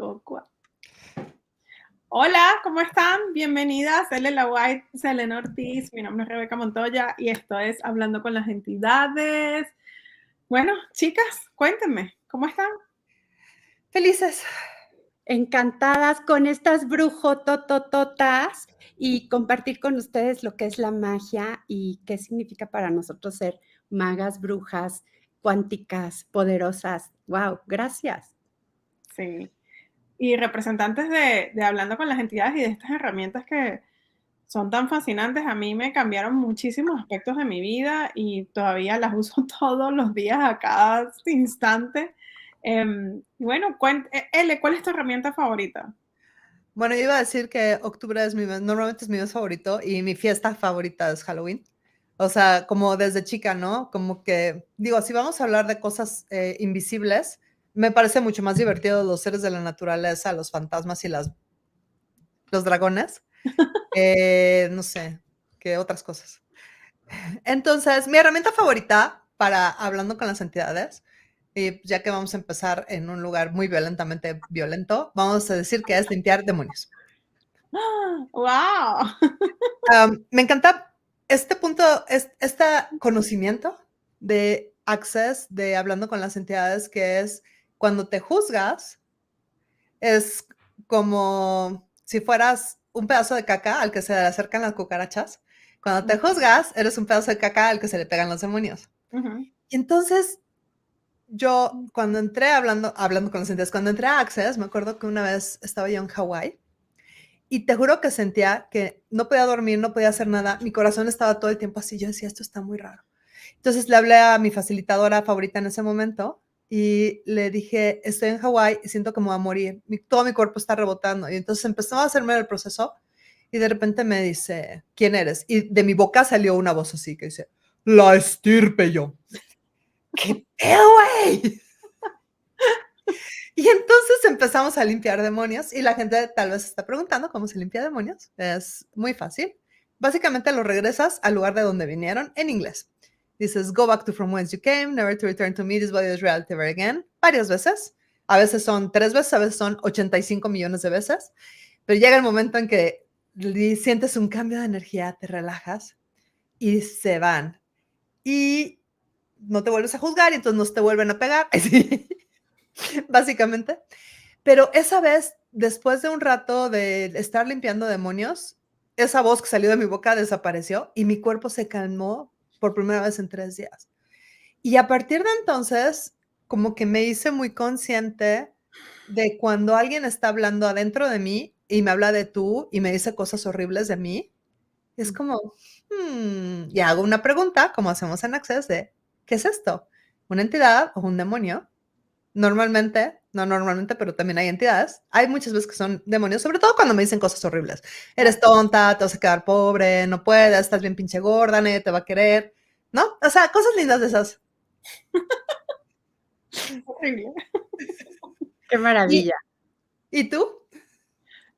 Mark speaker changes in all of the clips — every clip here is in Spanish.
Speaker 1: 5, 4. Hola, ¿cómo están? Bienvenidas, Selena White, Selena Ortiz, mi nombre es Rebeca Montoya y esto es Hablando con las Entidades. Bueno, chicas, cuéntenme, ¿cómo están?
Speaker 2: Felices, encantadas con estas brujototototas y compartir con ustedes lo que es la magia y qué significa para nosotros ser magas, brujas, cuánticas, poderosas. ¡Wow! Gracias.
Speaker 1: Sí. Y representantes de Hablando con las Entidades y de estas herramientas que son tan fascinantes, a mí me cambiaron muchísimos aspectos de mi vida y todavía las uso todos los días, a cada instante. Bueno, Ele, ¿cuál es tu herramienta favorita?
Speaker 2: Bueno, yo iba a decir que octubre es normalmente es mi mes favorito y mi fiesta favorita es Halloween. O sea, como desde chica, ¿no? Como que, digo, si vamos a hablar de cosas invisibles, me parece mucho más divertido los seres de la naturaleza, los fantasmas y los dragones. No sé, que otras cosas. Entonces, mi herramienta favorita para hablando con las entidades, y ya que vamos a empezar en un lugar muy violentamente violento, vamos a decir que es limpiar demonios.
Speaker 1: ¡Wow!
Speaker 2: Me encanta este punto, este conocimiento de access, de hablando con las entidades, que es cuando te juzgas, es como si fueras un pedazo de caca al que se le acercan las cucarachas. Cuando te juzgas, eres un pedazo de caca al que se le pegan los demonios.
Speaker 1: Uh-huh.
Speaker 2: Y entonces, yo cuando entré hablando con los entidades, cuando entré a Access, me acuerdo que una vez estaba yo en Hawái y te juro que sentía que no podía dormir, no podía hacer nada. Mi corazón estaba todo el tiempo así. Yo decía, esto está muy raro. Entonces le hablé a mi facilitadora favorita en ese momento y le dije, estoy en Hawái y siento que me voy a morir. Todo mi cuerpo está rebotando. Y entonces empezó a hacerme el proceso y de repente me dice, ¿quién eres? Y de mi boca salió una voz así que dice, la estirpe. Yo, ¿qué pedo, güey? Y entonces empezamos a limpiar demonios y la gente tal vez está preguntando cómo se limpia demonios. Es muy fácil. Básicamente lo regresas al lugar de donde vinieron en inglés. Dices, go back to from whence you came, never to return to me, this body is reality ever again. Varias veces. A veces son 3 veces, a veces son 85 millones de veces. Pero llega el momento en que sientes un cambio de energía, te relajas y se van. Y no te vuelves a juzgar y entonces no te vuelven a pegar. Básicamente. Pero esa vez, después de un rato de estar limpiando demonios, esa voz que salió de mi boca desapareció y mi cuerpo se calmó por primera vez en 3 días. Y a partir de entonces, como que me hice muy consciente de cuando alguien está hablando adentro de mí y me habla de tú y me dice cosas horribles de mí, es como, y hago una pregunta, como hacemos en Access, de, ¿qué es esto? ¿Una entidad o un demonio? Normalmente, no normalmente, pero también hay entidades. Hay muchas veces que son demonios, sobre todo cuando me dicen cosas horribles. Eres tonta, te vas a quedar pobre, no puedes, estás bien pinche gorda, nadie te va a querer, ¿no? O sea, cosas lindas de esas.
Speaker 1: Horrible.
Speaker 2: Qué maravilla. ¿Y tú?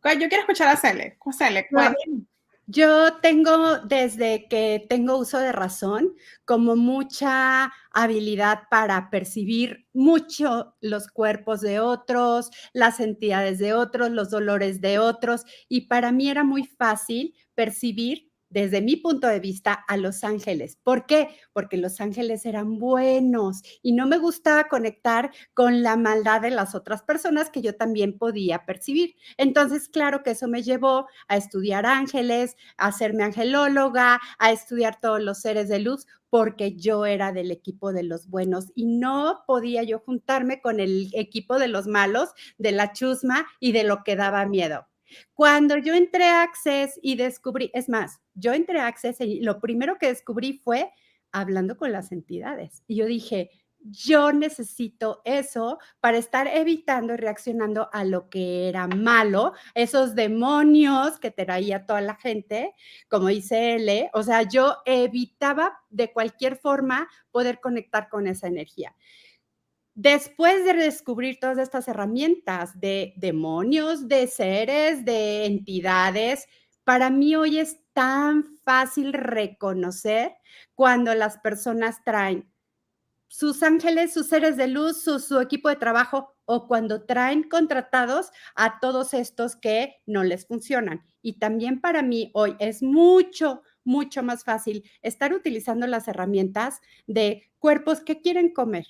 Speaker 1: Yo quiero escuchar a Cele. Cele, cuéntame.
Speaker 2: Yo tengo, desde que tengo uso de razón, como mucha habilidad para percibir mucho los cuerpos de otros, las entidades de otros, los dolores de otros, y para mí era muy fácil percibir desde mi punto de vista a los ángeles. ¿Por qué? Porque los ángeles eran buenos y no me gustaba conectar con la maldad de las otras personas que yo también podía percibir. Entonces, claro que eso me llevó a estudiar ángeles, a hacerme angelóloga, a estudiar todos los seres de luz, porque yo era del equipo de los buenos y no podía yo juntarme con el equipo de los malos, de la chusma y de lo que daba miedo. Cuando yo entré a Access y descubrí, es más, yo entré a Access y lo primero que descubrí fue hablando con las entidades. Y yo dije, yo necesito eso para estar evitando y reaccionando a lo que era malo, esos demonios que traía toda la gente, como dice L, o sea, yo evitaba de cualquier forma poder conectar con esa energía. Después de descubrir todas estas herramientas de demonios, de seres, de entidades, para mí hoy es tan fácil reconocer cuando las personas traen sus ángeles, sus seres de luz, su equipo de trabajo o cuando traen contratados a todos estos que no les funcionan. Y también para mí hoy es mucho, mucho más fácil estar utilizando las herramientas de cuerpos que quieren comer,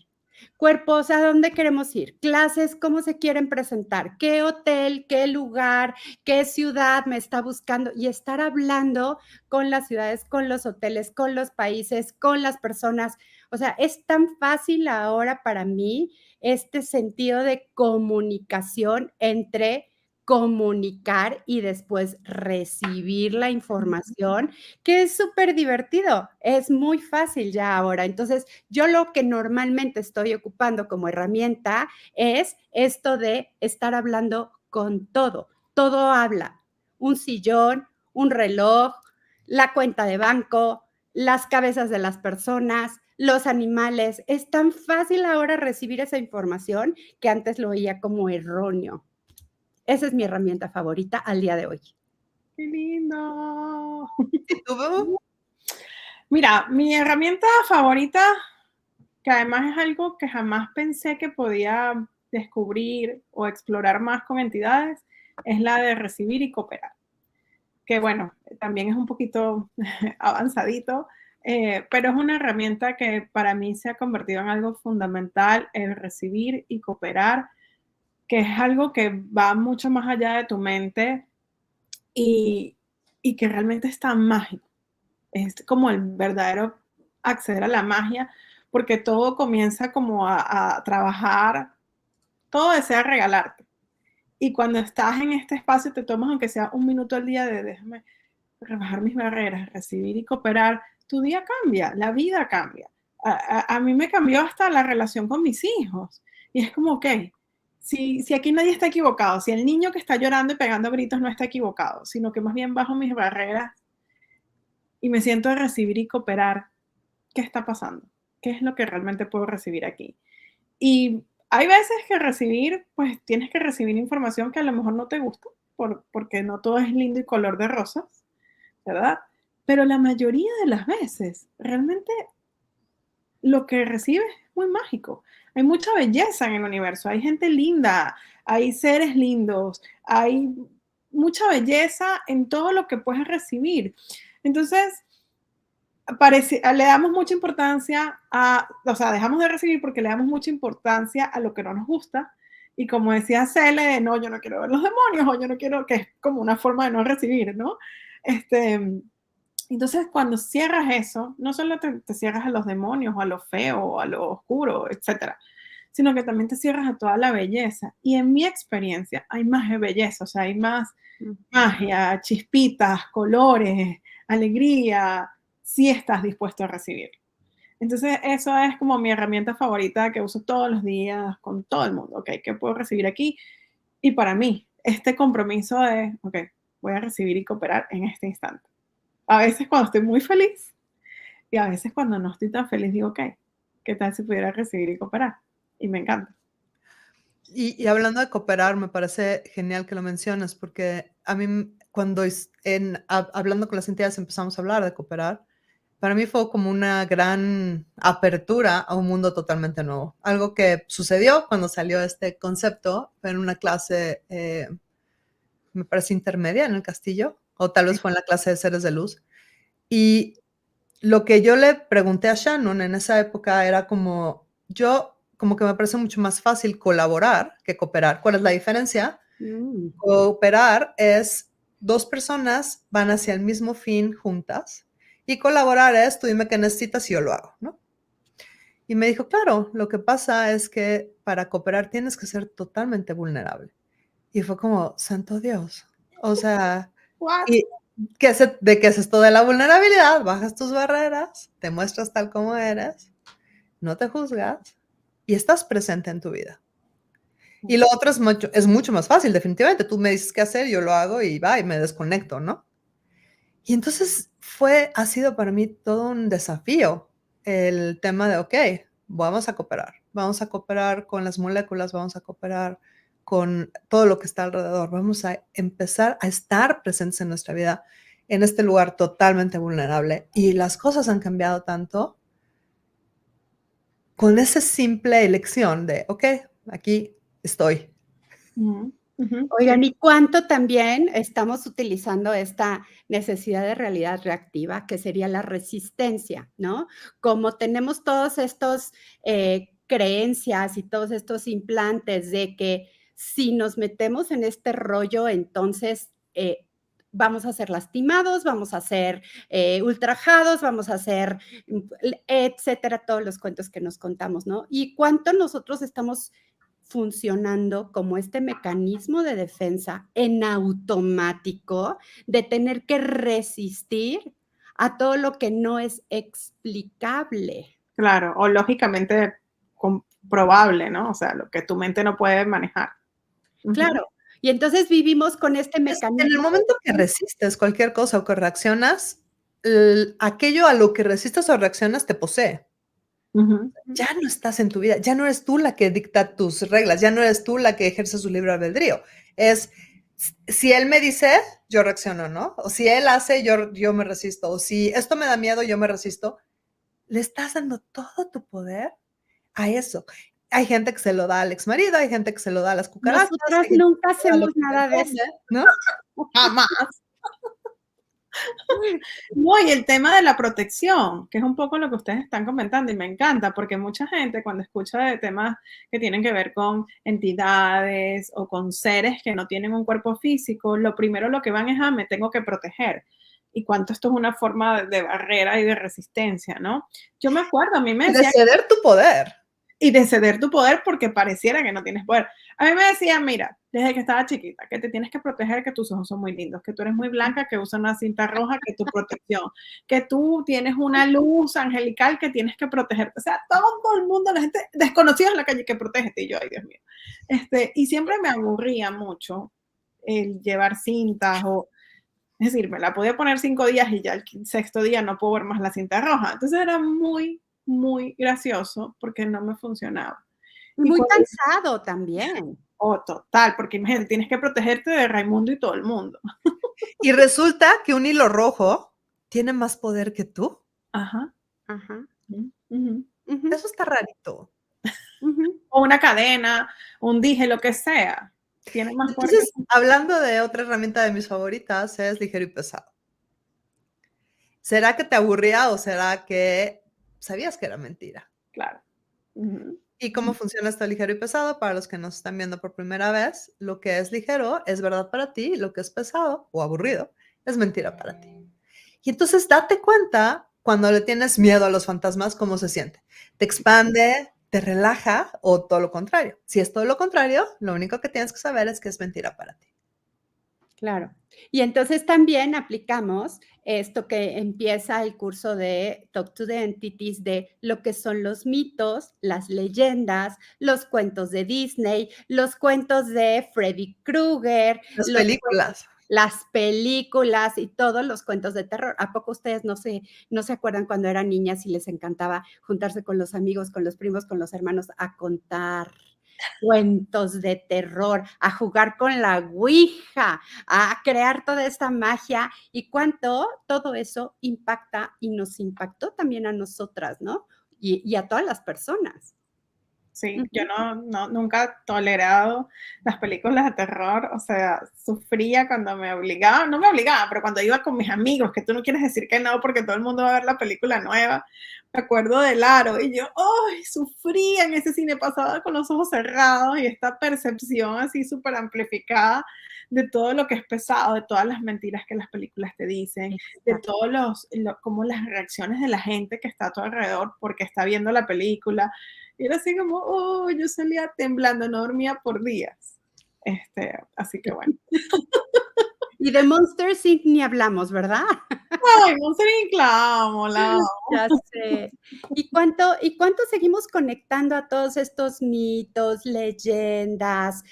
Speaker 2: cuerpos a dónde queremos ir, clases, cómo se quieren presentar, qué hotel, qué lugar, qué ciudad me está buscando y estar hablando con las ciudades, con los hoteles, con los países, con las personas. O sea, es tan fácil ahora para mí este sentido de comunicación entre comunicar y después recibir la información, que es súper divertido, es muy fácil ya ahora. Entonces, yo lo que normalmente estoy ocupando como herramienta es esto de estar hablando con todo. Todo habla. Un sillón, un reloj, la cuenta de banco, las cabezas de las personas, los animales. Es tan fácil ahora recibir esa información que antes lo veía como erróneo. Esa es mi herramienta favorita al día de hoy.
Speaker 1: ¡Qué lindo!
Speaker 3: ¿Y tú, Bebo?
Speaker 1: Mira, mi herramienta favorita, que además es algo que jamás pensé que podía descubrir o explorar más con entidades, es la de recibir y cooperar. Que bueno, también es un poquito avanzadito, pero es una herramienta que para mí se ha convertido en algo fundamental, el recibir y cooperar, que es algo que va mucho más allá de tu mente y, y que realmente es tan mágico. Es como el verdadero acceder a la magia, porque todo comienza como a trabajar, todo desea regalarte. Y cuando estás en este espacio, te tomas aunque sea un minuto al día de déjame rebajar mis barreras, recibir y cooperar, tu día cambia, la vida cambia. A mí me cambió hasta la relación con mis hijos. Y es como, ok, si aquí nadie está equivocado, si el niño que está llorando y pegando gritos no está equivocado, sino que más bien bajo mis barreras y me siento a recibir y cooperar, ¿qué está pasando? ¿Qué es lo que realmente puedo recibir aquí? Y hay veces que recibir, pues tienes que recibir información que a lo mejor no te gusta, porque no todo es lindo y color de rosas, ¿verdad? Pero la mayoría de las veces, realmente lo que recibes es muy mágico. Hay mucha belleza en el universo, hay gente linda, hay seres lindos, hay mucha belleza en todo lo que puedes recibir. Entonces, le damos mucha importancia o sea, dejamos de recibir porque le damos mucha importancia a lo que no nos gusta. Y como decía Cele, no, yo no quiero ver los demonios, o yo no quiero, que es como una forma de no recibir, ¿no? Entonces, cuando cierras eso, no solo te cierras a los demonios, o a lo feo, o a lo oscuro, etcétera, sino que también te cierras a toda la belleza. Y en mi experiencia, hay más de belleza, o sea, hay más magia, chispitas, colores, alegría, si estás dispuesto a recibir. Entonces, eso es como mi herramienta favorita que uso todos los días con todo el mundo, ¿ok? ¿Qué puedo recibir aquí? Y para mí, este compromiso de, ok, voy a recibir y cooperar en este instante. A veces cuando estoy muy feliz y a veces cuando no estoy tan feliz digo, ok, ¿qué tal si pudiera recibir y cooperar? Y me encanta.
Speaker 3: Y hablando de cooperar, me parece genial que lo mencionas, porque a mí cuando hablando con las entidades empezamos a hablar de cooperar, para mí fue como una gran apertura a un mundo totalmente nuevo. Algo que sucedió cuando salió este concepto fue en una clase, me parece intermedia en el castillo, o tal vez fue en la clase de seres de luz. Y lo que yo le pregunté a Shannon en esa época era como que me parece mucho más fácil colaborar que cooperar. ¿Cuál es la diferencia? Cooperar es 2 personas van hacia el mismo fin juntas y colaborar es tú dime qué necesitas y yo lo hago, ¿no? Y me dijo, claro, lo que pasa es que para cooperar tienes que ser totalmente vulnerable. Y fue como, santo Dios. O sea,
Speaker 1: What?
Speaker 3: ¿y de qué es esto de la vulnerabilidad? Bajas tus barreras, te muestras tal como eres, no te juzgas y estás presente en tu vida. Y lo otro es mucho más fácil, definitivamente. Tú me dices qué hacer, yo lo hago y va, y me desconecto, ¿no? Y entonces ha sido para mí todo un desafío el tema de, ok, vamos a cooperar con las moléculas, vamos a cooperar con todo lo que está alrededor, vamos a empezar a estar presentes en nuestra vida en este lugar totalmente vulnerable. Y las cosas han cambiado tanto con esa simple elección de, ok, aquí estoy.
Speaker 2: Oigan, ¿y cuánto también estamos utilizando esta necesidad de realidad reactiva, que sería la resistencia, ¿no? Como tenemos todos estos creencias y todos estos implantes de que si nos metemos en este rollo, entonces vamos a ser lastimados, vamos a ser ultrajados, vamos a ser, etcétera, todos los cuentos que nos contamos, ¿no? Y cuánto nosotros estamos funcionando como este mecanismo de defensa en automático de tener que resistir a todo lo que no es explicable.
Speaker 1: Claro, o lógicamente comprobable, ¿no? O sea, lo que tu mente no puede manejar.
Speaker 2: Claro. Y entonces vivimos con este mecanismo.
Speaker 3: En el momento que resistes cualquier cosa o que reaccionas, aquello a lo que resistes o reaccionas te posee. Ya no estás en tu vida, ya no eres tú la que dicta tus reglas, ya no eres tú la que ejerce su libre albedrío. Es, si él me dice, yo reacciono, ¿no? O si él hace, yo me resisto. O si esto me da miedo, yo me resisto. Le estás dando todo tu poder a eso. Hay gente que se lo da al exmarido, hay gente que se lo da a las cucarachas.
Speaker 2: Nosotras nunca hacemos nada de eso,
Speaker 3: ¿no?
Speaker 1: Jamás. No, y el tema de la protección, que es un poco lo que ustedes están comentando y me encanta, porque mucha gente cuando escucha de temas que tienen que ver con entidades o con seres que no tienen un cuerpo físico, lo primero lo que van es, me tengo que proteger. Y cuánto esto es una forma de barrera y de resistencia, ¿no? Yo me acuerdo, a mí me decían...
Speaker 3: De ceder tu poder.
Speaker 1: Y de ceder tu poder porque pareciera que no tienes poder. A mí me decían, mira, desde que estaba chiquita, que te tienes que proteger, que tus ojos son muy lindos, que tú eres muy blanca, que usas una cinta roja, que tu protección, que tú tienes una luz angelical que tienes que protegerte. O sea, todo el mundo, la gente desconocida en la calle, que protégete. Y yo, ay, Dios mío. Y siempre me aburría mucho el llevar cintas o... Es decir, me la podía poner 5 días y ya el 6º día no puedo ver más la cinta roja. Entonces era muy gracioso porque no me funcionaba.
Speaker 2: Muy cansado también.
Speaker 1: Total, porque imagínate, tienes que protegerte de Raimundo y todo el mundo.
Speaker 3: Y resulta que un hilo rojo tiene más poder que tú.
Speaker 2: Ajá.
Speaker 3: Eso está rarito.
Speaker 1: O una cadena, un dije, lo que sea. Tiene más poder.
Speaker 3: Entonces, hablando de otra herramienta de mis favoritas, es ligero y pesado. ¿Será que te aburría o será que sabías que era mentira?
Speaker 1: Claro.
Speaker 3: ¿Y cómo funciona esto ligero y pesado? Para los que nos están viendo por primera vez, lo que es ligero es verdad para ti, lo que es pesado o aburrido es mentira para ti. Y entonces date cuenta cuando le tienes miedo a los fantasmas, cómo se siente. ¿Te expande, te relaja o todo lo contrario? Si es todo lo contrario, lo único que tienes que saber es que es mentira para ti.
Speaker 2: Claro. Y entonces también aplicamos esto que empieza el curso de Talk to the Entities, de lo que son los mitos, las leyendas, los cuentos de Disney, los cuentos de Freddy Krueger, las películas y todos los cuentos de terror. ¿A poco ustedes no se acuerdan cuando eran niñas y les encantaba juntarse con los amigos, con los primos, con los hermanos a contar cuentos de terror, a jugar con la ouija, a crear toda esta magia y cuánto todo eso impacta y nos impactó también a nosotras, ¿no? Y a todas las personas.
Speaker 1: Sí, yo nunca he tolerado las películas de terror, o sea, sufría cuando me obligaban, no me obligaban, pero cuando iba con mis amigos, que tú no quieres decir que no porque todo el mundo va a ver la película nueva, me acuerdo del Aro y yo, ¡ay! Sufría en ese cine, pasaba con los ojos cerrados y esta percepción así súper amplificada de todo lo que es pesado, de todas las mentiras que las películas te dicen, de todos como las reacciones de la gente que está a tu alrededor porque está viendo la película. Y era así como, yo salía temblando, no dormía por días. Así que bueno.
Speaker 2: Y de Monsters Inc. ni hablamos, ¿verdad?
Speaker 1: Ay, Monsters Inc. la amo.
Speaker 2: Ya sé. ¿Y cuánto seguimos conectando a todos estos mitos, leyendas,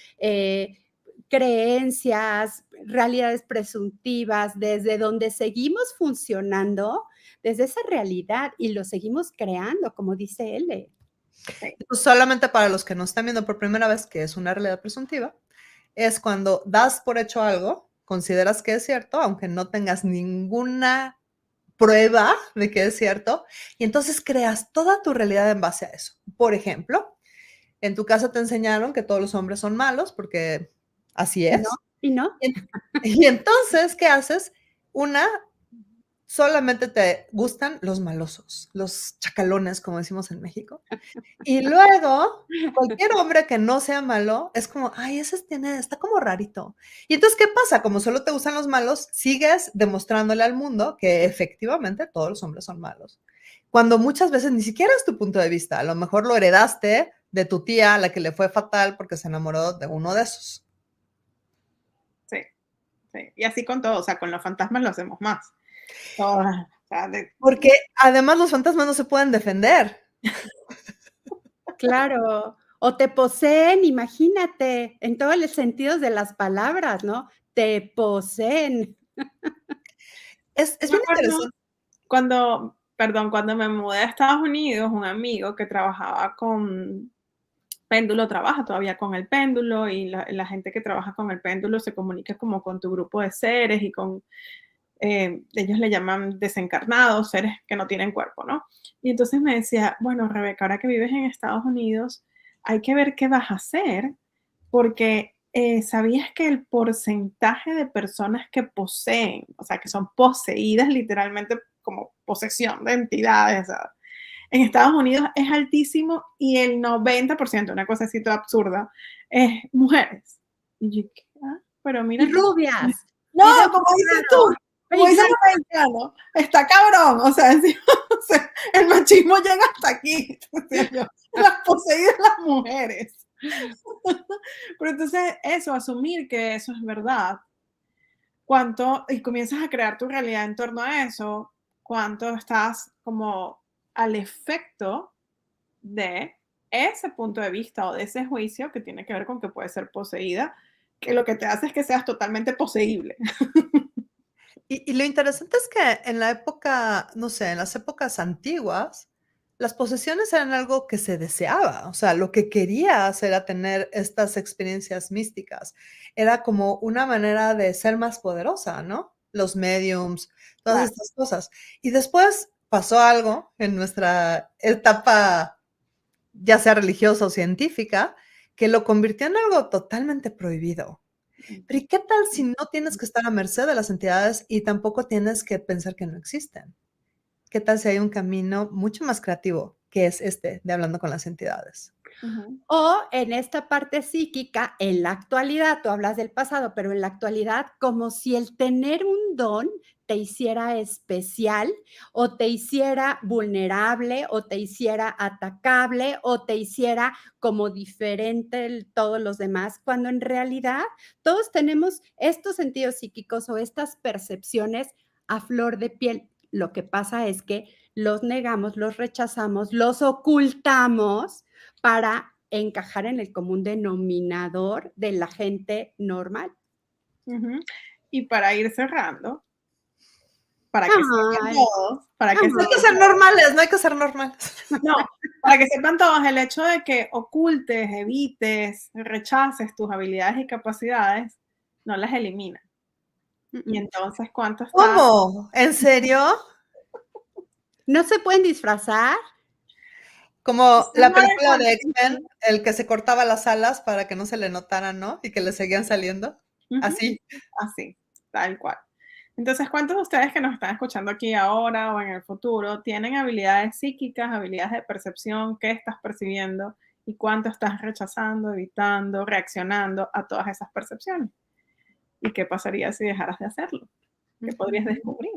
Speaker 2: creencias, realidades presuntivas, desde donde seguimos funcionando, desde esa realidad y lo seguimos creando, como dice L.
Speaker 3: Pues solamente para los que nos están viendo por primera vez, que es una realidad presuntiva, es cuando das por hecho algo, consideras que es cierto, aunque no tengas ninguna prueba de que es cierto, y entonces creas toda tu realidad en base a eso. Por ejemplo, En tu casa te enseñaron que todos los hombres son malos porque así
Speaker 2: ¿Y no?
Speaker 3: es.
Speaker 2: ¿Y no?
Speaker 3: Y entonces, ¿qué haces? Una, solamente te gustan los malosos, los chacalones, como decimos en México. Y luego, cualquier hombre que no sea malo es como, ay, está como rarito. Y entonces, ¿qué pasa? Como solo te gustan los malos, sigues demostrándole al mundo que efectivamente todos los hombres son malos. Cuando muchas veces ni siquiera es tu punto de vista. A lo mejor lo heredaste de tu tía, a la que le fue fatal porque se enamoró de uno de esos.
Speaker 1: Sí, sí. Y así con todo, o sea, con los fantasmas lo hacemos más. Todas, o sea,
Speaker 3: Porque además los fantasmas no se pueden defender.
Speaker 2: Claro. O te poseen, imagínate, en todos los sentidos de las palabras, ¿no? Te poseen.
Speaker 3: Es
Speaker 1: me
Speaker 3: bien
Speaker 1: acuerdo
Speaker 3: interesante.
Speaker 1: cuando me mudé a Estados Unidos, un amigo que trabajaba con péndulo trabaja todavía con el péndulo y la gente que trabaja con el péndulo se comunica como con tu grupo de seres y con, ellos le llaman desencarnados, seres que no tienen cuerpo, ¿no? Y entonces me decía, bueno, Rebeca, ahora que vives en Estados Unidos, hay que ver qué vas a hacer, porque ¿sabías que el porcentaje de personas que poseen, o sea, que son poseídas literalmente como posesión de entidades, o sea, en Estados Unidos es altísimo y el 90%, una cosa así toda absurda, es mujeres? Y yo, pero mira.
Speaker 2: Y rubias.
Speaker 1: No,
Speaker 2: y
Speaker 1: como dices tú, como dice el mexicano, está cabrón, o sea, encima, o sea, el machismo llega hasta aquí, yo, las poseídas las mujeres. Pero entonces eso, asumir que eso es verdad, y comienzas a crear tu realidad en torno a eso, cuánto estás como al efecto de ese punto de vista o de ese juicio que tiene que ver con que puede ser poseída, que lo que te hace es que seas totalmente poseíble.
Speaker 3: Y lo interesante es que en la época, no sé, en las épocas antiguas, las posesiones eran algo que se deseaba, o sea, lo que querías era tener estas experiencias místicas. Era como una manera de ser más poderosa, ¿no? Los mediums, todas
Speaker 1: Claro.
Speaker 3: estas cosas. Y después pasó algo en nuestra etapa, ya sea religiosa o científica, que lo convirtió en algo totalmente prohibido. Pero ¿y qué tal si no tienes que estar a merced de las entidades y tampoco tienes que pensar que no existen? ¿Qué tal si hay un camino mucho más creativo, que es este de hablando con las entidades?
Speaker 2: O en esta parte psíquica, en la actualidad, tú hablas del pasado, pero en la actualidad, como si el tener un don te hiciera especial o te hiciera vulnerable o te hiciera atacable o te hiciera como diferente todos los demás, cuando en realidad todos tenemos estos sentidos psíquicos o estas percepciones a flor de piel. Lo que pasa es que los negamos, los rechazamos, los ocultamos para encajar en el común denominador de la gente normal.
Speaker 1: Y para ir cerrando, para que sepan todos,
Speaker 3: No hay que ser normales, no hay que ser normales.
Speaker 1: No, para que sepan todos, el hecho de que ocultes, evites, rechaces tus habilidades y capacidades, no las elimina. Y entonces, ¿cuánto está?
Speaker 3: ¿Cómo? ¿En serio?
Speaker 2: ¿No se pueden disfrazar?
Speaker 3: Como la película de X-Men, el que se cortaba las alas para que no se le notaran, ¿no? Y que le seguían saliendo. Así.
Speaker 1: Así, tal cual. Entonces, ¿cuántos de ustedes que nos están escuchando aquí ahora o en el futuro tienen habilidades psíquicas, habilidades de percepción? ¿Qué estás percibiendo? ¿Y cuánto estás rechazando, evitando, reaccionando a todas esas percepciones? ¿Y qué pasaría si dejaras de hacerlo? ¿Qué podrías descubrir?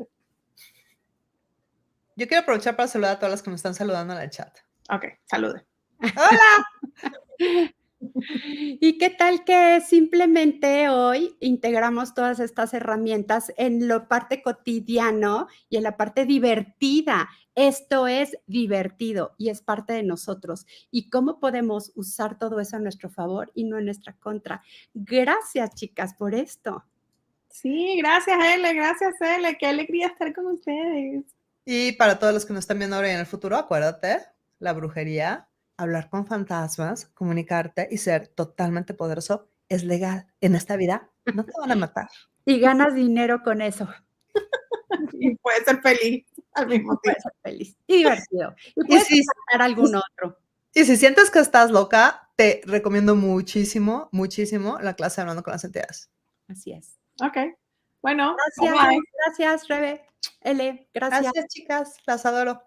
Speaker 3: Yo quiero aprovechar para saludar a todas las que me están saludando en el chat.
Speaker 1: Ok, salude.
Speaker 3: ¡Hola!
Speaker 2: ¿Y qué tal que simplemente hoy integramos todas estas herramientas en la parte cotidiano y en la parte divertida? Esto es divertido y es parte de nosotros. ¿Y cómo podemos usar todo eso a nuestro favor y no en nuestra contra? Gracias, chicas, por esto.
Speaker 1: Sí, gracias, Ele, gracias, Ele. Qué alegría estar con ustedes.
Speaker 3: Y para todos los que nos están viendo ahora y en el futuro, acuérdate, la brujería, hablar con fantasmas, comunicarte y ser totalmente poderoso es legal. En esta vida no te van a matar.
Speaker 2: Y ganas dinero con eso.
Speaker 1: Y puedes ser feliz al mismo tiempo.
Speaker 2: Puedes ser feliz y divertido. Y puedes hacer algún otro.
Speaker 3: Y si sientes que estás loca, te recomiendo muchísimo, muchísimo la clase Hablando con las Entidades.
Speaker 2: Así es.
Speaker 1: Ok. Bueno,
Speaker 2: Gracias,
Speaker 1: bye.
Speaker 2: gracias, Rebe. Ele, gracias.
Speaker 3: Gracias, chicas. Las adoro.